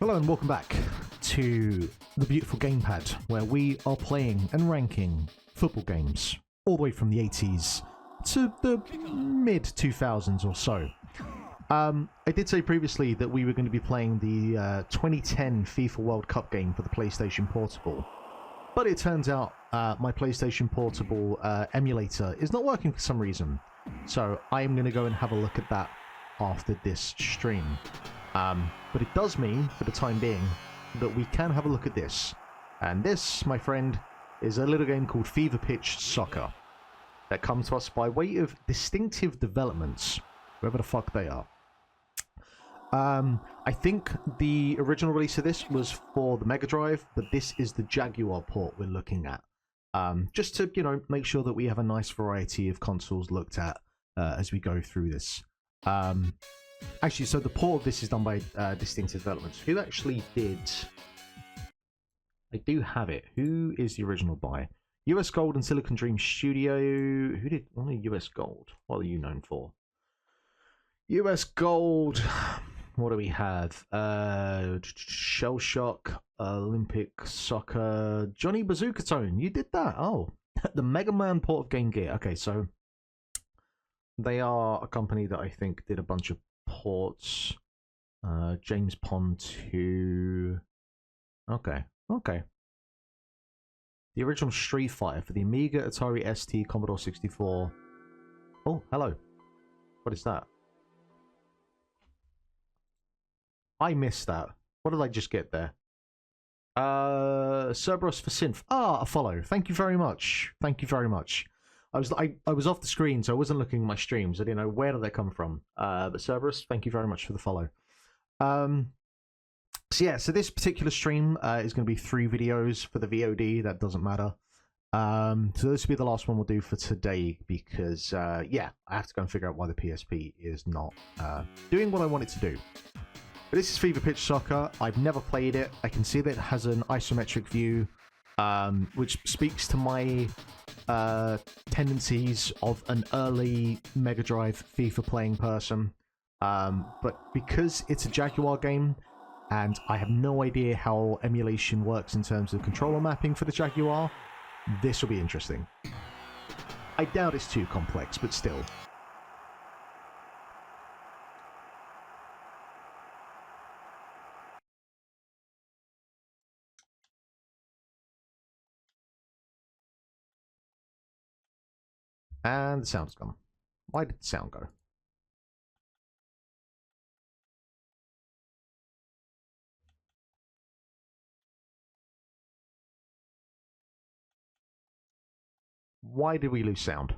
Hello and welcome back to the beautiful gamepad where we are playing and ranking football games all the way from the 80s to the mid 2000s or so. I did say previously that we were going to be playing the 2010 FIFA World Cup game for the PlayStation Portable, but it turns out my PlayStation Portable emulator is not working for some reason, so I am going to go and have a look at that after this stream. But it does mean, for the time being, that we can have a look at this. And this, my friend, is a little game called Fever Pitch Soccer that comes to us by way of Distinctive Developments, whoever the fuck they are. I think the original release of this was for the Mega Drive, but this is the Jaguar port we're looking at. Just to, you know, make sure that we have a nice variety of consoles looked at as we go through this. Actually, so the port of this is done by Distinctive Developments. Who actually did... I do have it. Who is the original by? US Gold and Silicon Dream Studio. Who did... Only US Gold. What are you known for? US Gold. What do we have? Shell Shock, Olympic Soccer, Johnny Bazooka Tone. You did that. Oh, the Mega Man port of Game Gear. Okay, so they are a company that I think did a bunch of ports. James Pond 2. Okay. The original Street Fighter for the Amiga, Atari ST, Commodore 64. Oh, hello. What is that? I missed that. What did I just get there? Cerberus for Synth. Ah, a follow. Thank you very much. Thank you very much. I was off the screen, so I wasn't looking at my streams. I didn't know where did they come from. But Cerberus, thank you very much for the follow. So this particular stream is going to be 3 videos for the VOD. That doesn't matter. So this will be the last one we'll do for today because, yeah, I have to go and figure out why the PSP is not doing what I want it to do. But this is Fever Pitch Soccer. I've never played it. I can see that it has an isometric view, which speaks to my tendencies of an early Mega Drive FIFA playing person. But because it's a Jaguar game, and I have no idea how emulation works in terms of controller mapping for the Jaguar, this will be interesting. I doubt it's too complex, but still. And the sound's gone. Why did the sound go? Why did we lose sound?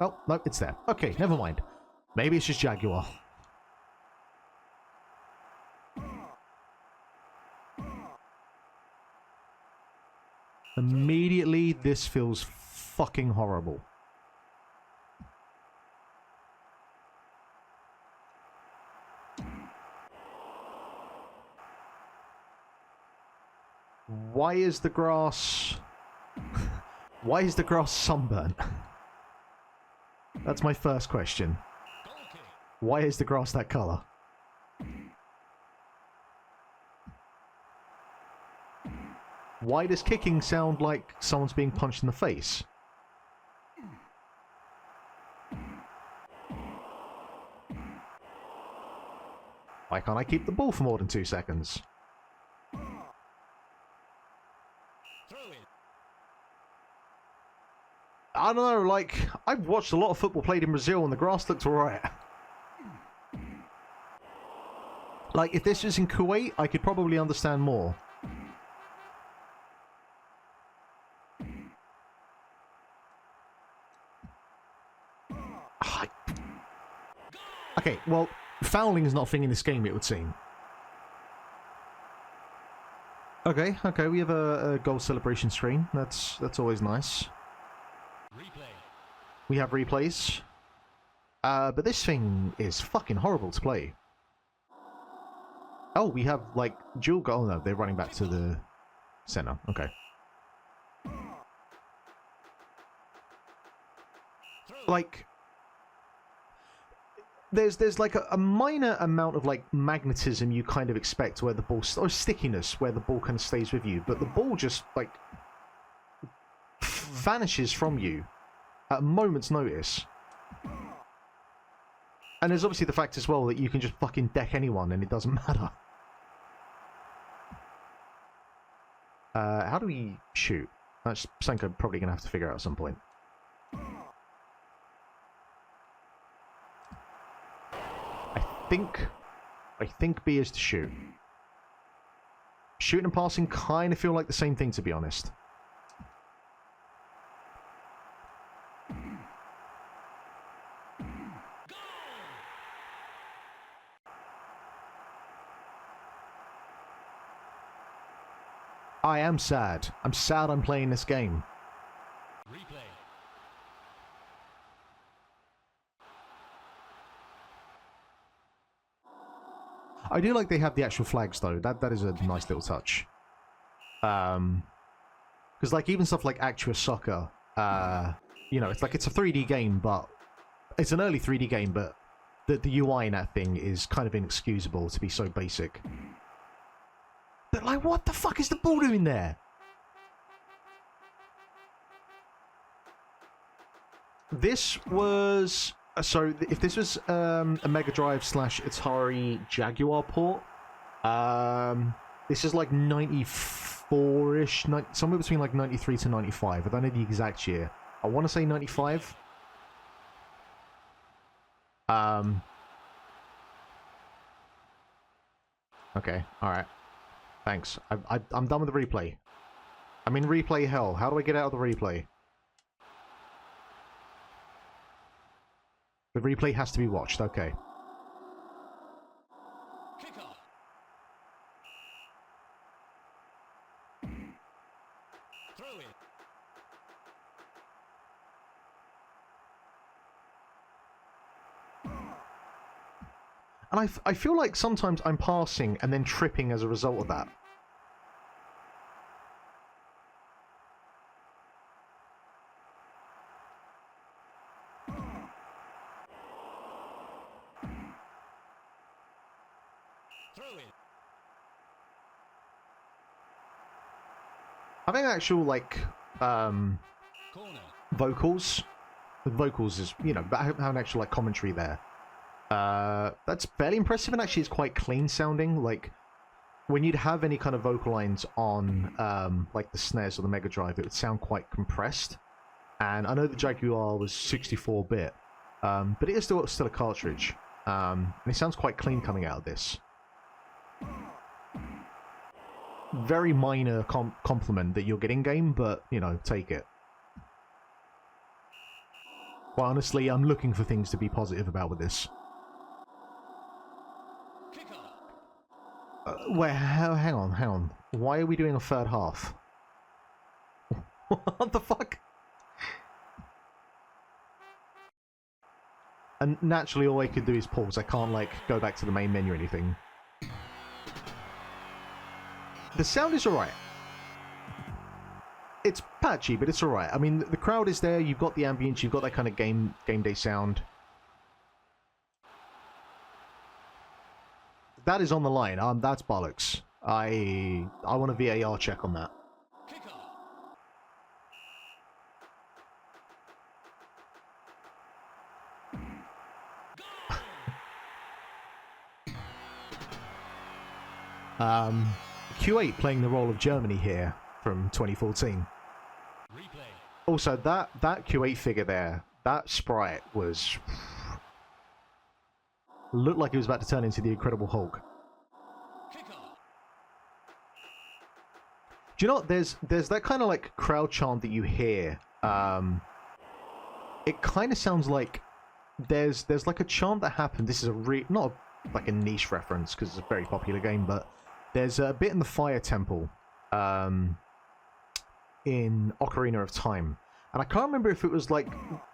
Oh, no, it's there. Okay, never mind. Maybe it's just Jaguar. Immediately, this feels fucking horrible. Why is the grass... Why is the grass sunburnt? That's my first question. Why is the grass that colour? Why does kicking sound like someone's being punched in the face? Why can't I keep the ball for more than 2 seconds? I don't know, like, I've watched a lot of football played in Brazil and the grass looked alright. Like, if this was in Kuwait, I could probably understand more. Okay, well, fouling is not a thing in this game, it would seem. Okay, we have a goal celebration screen. That's always nice. We have replays. But this thing is fucking horrible to play. Oh, we have, like, dual goal. Oh, no, they're running back to the center. Okay. Like, there's like a minor amount of like magnetism you kind of expect where the ball, or stickiness where the ball kind of stays with you, but the ball just like vanishes from you at a moment's notice. And there's obviously the fact as well that you can just fucking deck anyone and it doesn't matter. How do we shoot? That's something I'm probably going to have to figure out at some point. I think B is to shoot. Shooting and passing kind of feel like the same thing, to be honest. I am sad. I'm sad I'm playing this game. Replay. I do like they have the actual flags though. That is a nice little touch. Because like even stuff like Actuous Soccer, you know, it's like it's a 3D game, but it's an early 3D game, but the UI in that thing is kind of inexcusable to be so basic. But like, what the fuck is the ball doing there? This was... So, if this was a Mega Drive / Atari Jaguar port, this is like 94-ish, somewhere between like 93 to 95. I don't know the exact year. I want to say 95. Okay, alright. Thanks. I'm done with the replay. I'm in replay hell. How do I get out of the replay? The replay has to be watched. Okay. Kickoff. Throw it. And I feel like sometimes I'm passing and then tripping as a result of that. Having actual, like, vocals. The vocals is, you know, having actual, like, commentary there. That's fairly impressive, and actually it's quite clean sounding. Like, when you'd have any kind of vocal lines on, like, the SNES or the Mega Drive, it would sound quite compressed. And I know the Jaguar was 64-bit, but it is still a cartridge. And it sounds quite clean coming out of this. Very minor compliment that you're getting game, but, you know, take it. Well, honestly, I'm looking for things to be positive about with this. Wait, hang on. Why are we doing a third half? What the fuck? And naturally, all I could do is pause. I can't, like, go back to the main menu or anything. The sound is alright. It's patchy, but it's alright. I mean, the crowd is there, you've got the ambience, you've got that kind of game day sound. That is on the line. That's bollocks. I want a VAR check on that. Q8 playing the role of Germany here from 2014. Replay. Also, that Q8 figure there, that sprite was... looked like he was about to turn into the Incredible Hulk. Do you know what? There's that kind of like crowd chant that you hear. It kind of sounds like there's like a chant that happened. This is not like a niche reference because it's a very popular game, but there's a bit in the Fire Temple in Ocarina of Time, and I can't remember if it was like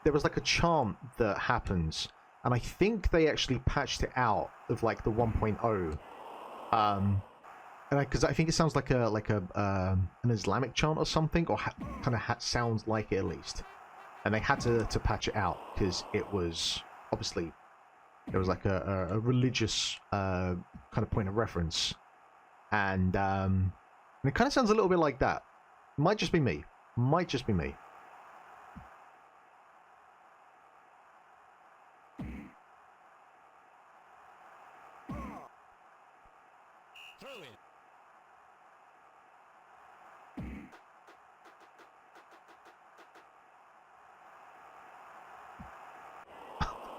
there was like a chant that happens, and I think they actually patched it out of like the 1.0, because I think it sounds like an Islamic chant or something, or kind of sounds like it at least, and they had to patch it out because it was obviously There was like a religious kind of point of reference, and it kind of sounds a little bit like that. Might just be me. Might just be me.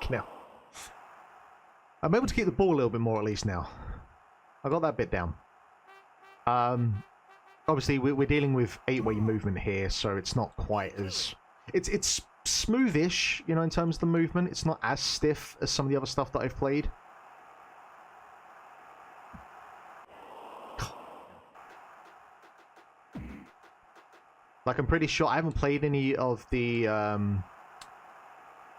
Now, I'm able to keep the ball a little bit more at least now. I got that bit down. Obviously, we're dealing with 8-way movement here, so it's not quite as... It's smoothish, you know, in terms of the movement. It's not as stiff as some of the other stuff that I've played. Like, I'm pretty sure I haven't played any of the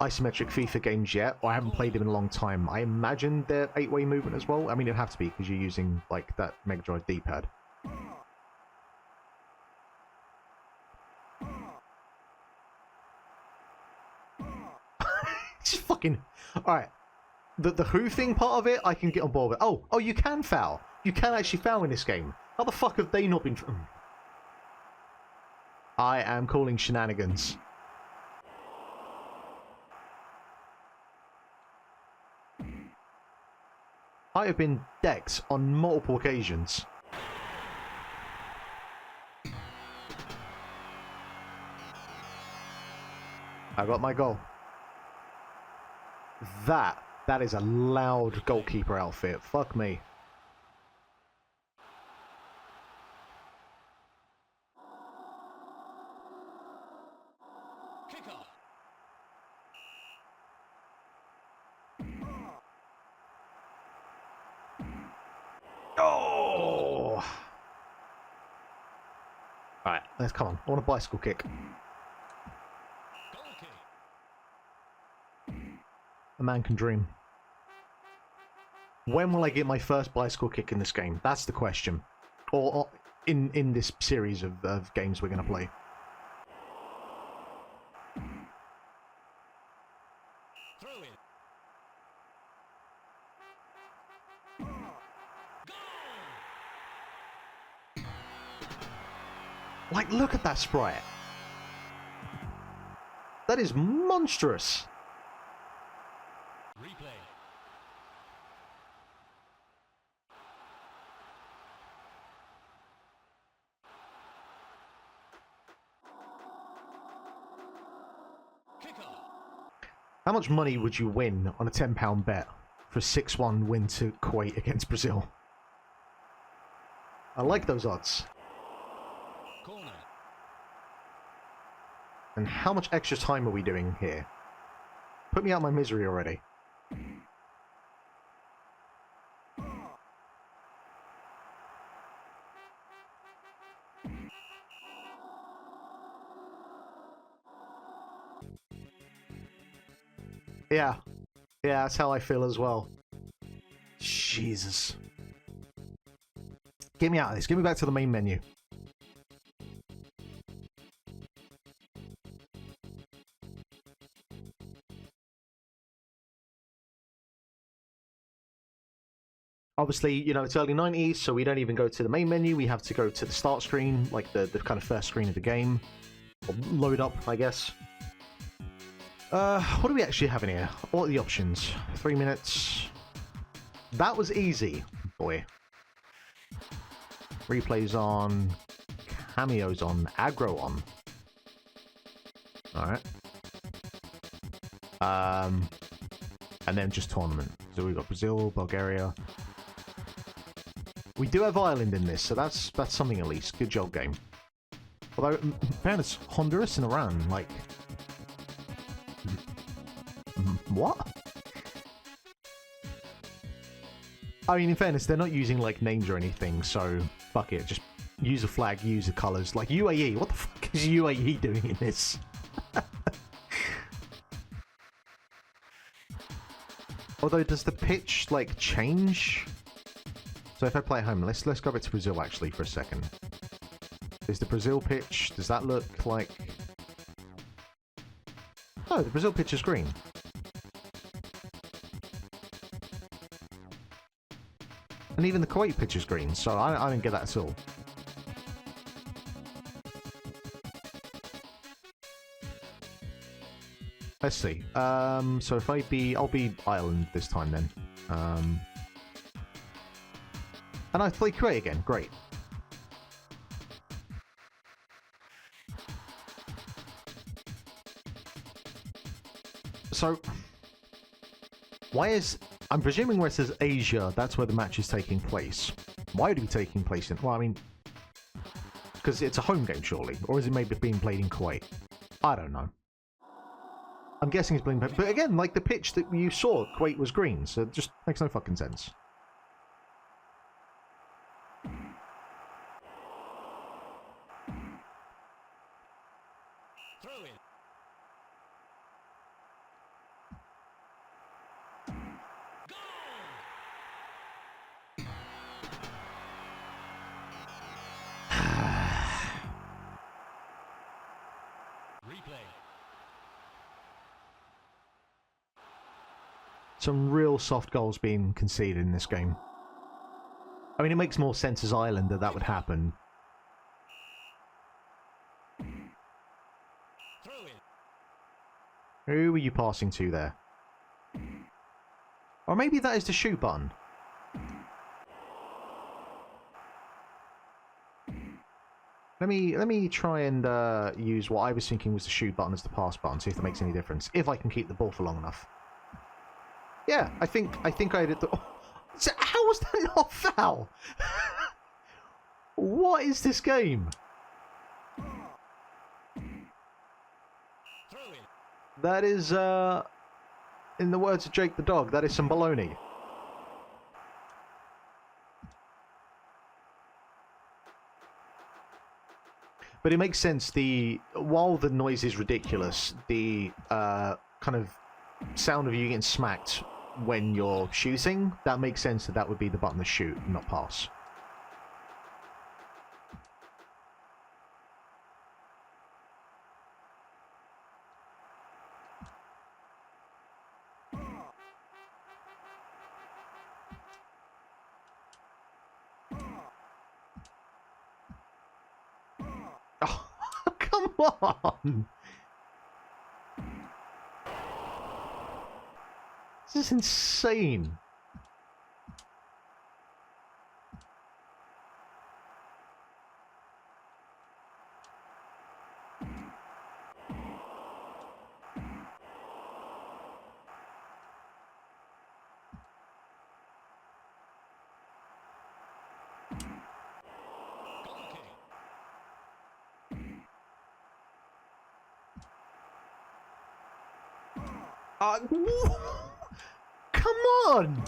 isometric FIFA games yet, or I haven't played them in a long time. I imagine they're 8-way movement as well. I mean, it'd have to be because you're using like that Mega Drive D-pad. Just fucking all right. The hoofing part of it, I can get on board with. Oh, you can foul. You can actually foul in this game. How the fuck have they not been? I am calling shenanigans. I have been decked on multiple occasions. I got my goal. That is a loud goalkeeper outfit. Fuck me. Oh! Alright, let's come on. I want a bicycle kick. A man can dream. When will I get my first bicycle kick in this game? That's the question. Or in this series of games we're going to play. Like, look at that sprite. That is monstrous. Replay. How much money would you win on a £10 bet for a 6-1 win to Kuwait against Brazil? I like those odds. Corner. And how much extra time are we doing here? Put me out of my misery already. Yeah. Yeah, that's how I feel as well. Jesus. Get me out of this. Get me back to the main menu. Obviously, you know, it's early 90s, so we don't even go to the main menu. We have to go to the start screen, like the kind of first screen of the game. Or load up, I guess. What do we actually have in here? What are the options? 3 minutes. That was easy, boy. Replays on. Cameos on. Aggro on. Alright. And then just tournament. So we've got Brazil, Bulgaria. We do have Ireland in this, so that's something at least. Good job, game. Although, in fairness, Honduras and Iran, like... What? I mean, in fairness, they're not using, like, names or anything, so fuck it. Just use a flag, use the colours. Like, UAE, what the fuck is UAE doing in this? Although, does the pitch, like, change? So if I play at home, let's go back to Brazil, actually, for a second. Is the Brazil pitch, does that look like... Oh, the Brazil pitch is green. And even the Kuwait pitch is green, so I didn't get that at all. Let's see. So if I'll be Ireland this time then. And I play Kuwait again. Great. So, why is... I'm presuming where it says Asia, that's where the match is taking place. Why would it be taking place in... Well, I mean... Because it's a home game, surely. Or is it maybe being played in Kuwait? I don't know. I'm guessing it's being played... But again, like the pitch that you saw, Kuwait was green, so it just makes no fucking sense. Some real soft goals being conceded in this game. I mean, it makes more sense as Ireland that would happen. Who are you passing to there? Or maybe that is the shoot button. Let me try and use what I was thinking was the shoot button as the pass button, see if that makes any difference. If I can keep the ball for long enough. Yeah, I think I did the... Oh, so how was that not foul? What is this game? That is, in the words of Jake the dog, that is some baloney. But it makes sense, while the noise is ridiculous, the kind of sound of you getting smacked when you're shooting, that makes sense that would be the button to shoot, not pass. Oh, come on! This is insane. Come on!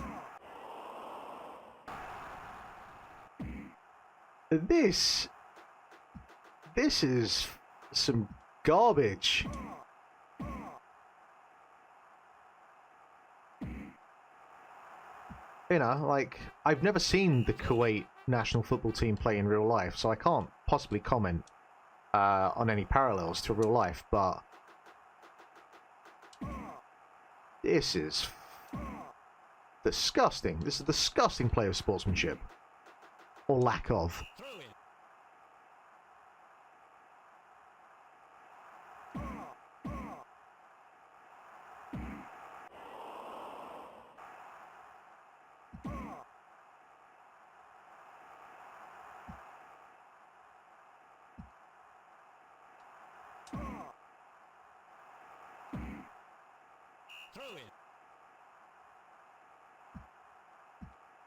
This is some garbage. You know, like, I've never seen the Kuwait national football team play in real life, so I can't possibly comment on any parallels to real life, but this is disgusting. This is a disgusting play of sportsmanship. Or lack of.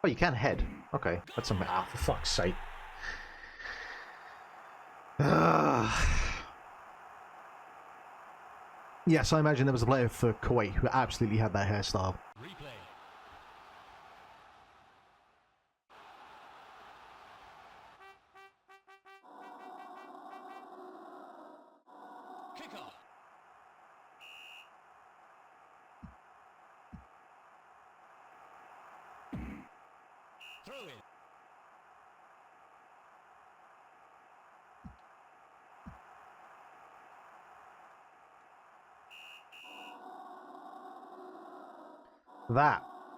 Oh, you can head. Okay, that's something. Ah, for fuck's sake. Yes, I imagine there was a player for Kuwait who absolutely had that hairstyle.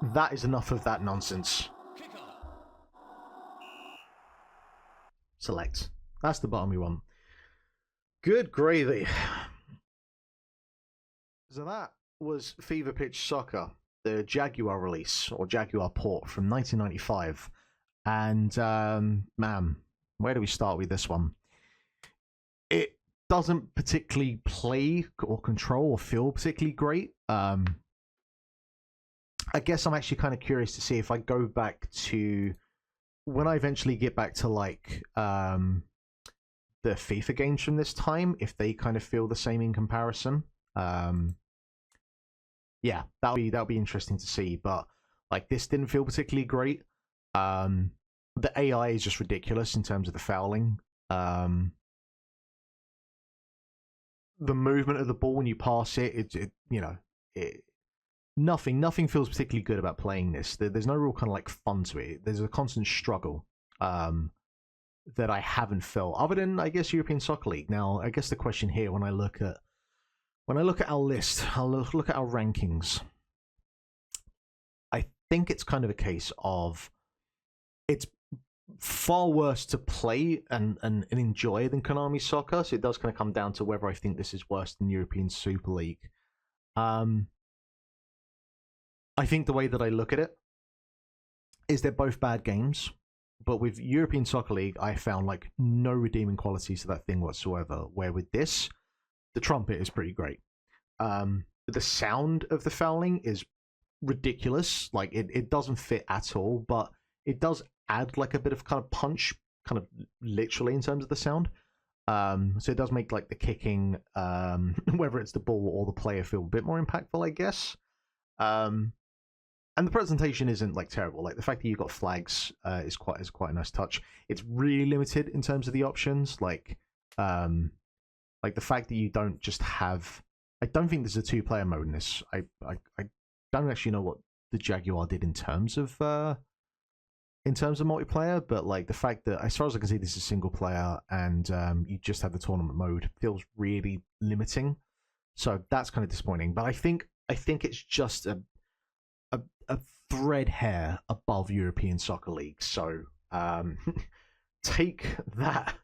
That is enough of that nonsense. Select. That's the button we want. Good gravy. So that was Fever Pitch Soccer, the Jaguar release, or Jaguar port from 1995. And, man, where do we start with this one? It doesn't particularly play or control or feel particularly great. I guess I'm actually kind of curious to see if I go back to when I eventually get back to like the FIFA games from this time, if they kind of feel the same in comparison. Yeah, that'll be interesting to see. But like this didn't feel particularly great. The AI is just ridiculous in terms of the fouling. The movement of the ball when you pass it, nothing feels particularly good about playing this. There's no real kind of like fun to it. There's a constant struggle that I haven't felt, other than I guess European Soccer League. Now, I guess the question here, when I look at our list, I'll look at our rankings. I think it's kind of a case of it's far worse to play and enjoy than Konami Soccer. So it does kind of come down to whether I think this is worse than European Super League. I think the way that I look at it is they're both bad games, but with European Soccer League, I found like no redeeming qualities to that thing whatsoever. Where with this, the trumpet is pretty great. The sound of the fouling is ridiculous. Like it doesn't fit at all, but it does add like a bit of kind of punch, kind of literally in terms of the sound. So it does make like the kicking, whether it's the ball or the player, feel a bit more impactful, I guess. And the presentation isn't like terrible. Like the fact that you've got flags is quite a nice touch. It's really limited in terms of the options. Like the fact that you don't just have. I don't think there's a 2-player mode in this. I don't actually know what the Jaguar did in terms of multiplayer, but like the fact that as far as I can see, this is single player and you just have the tournament mode feels really limiting. So that's kind of disappointing. But I think it's just a thread hair above European Soccer League. So take that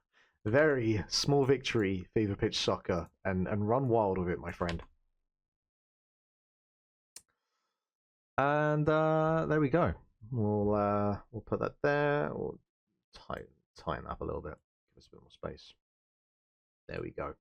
very small victory, Fever Pitch Soccer, and run wild with it, my friend. And there we go. We'll put that there. We'll tighten up a little bit. Give us a bit more space. There we go.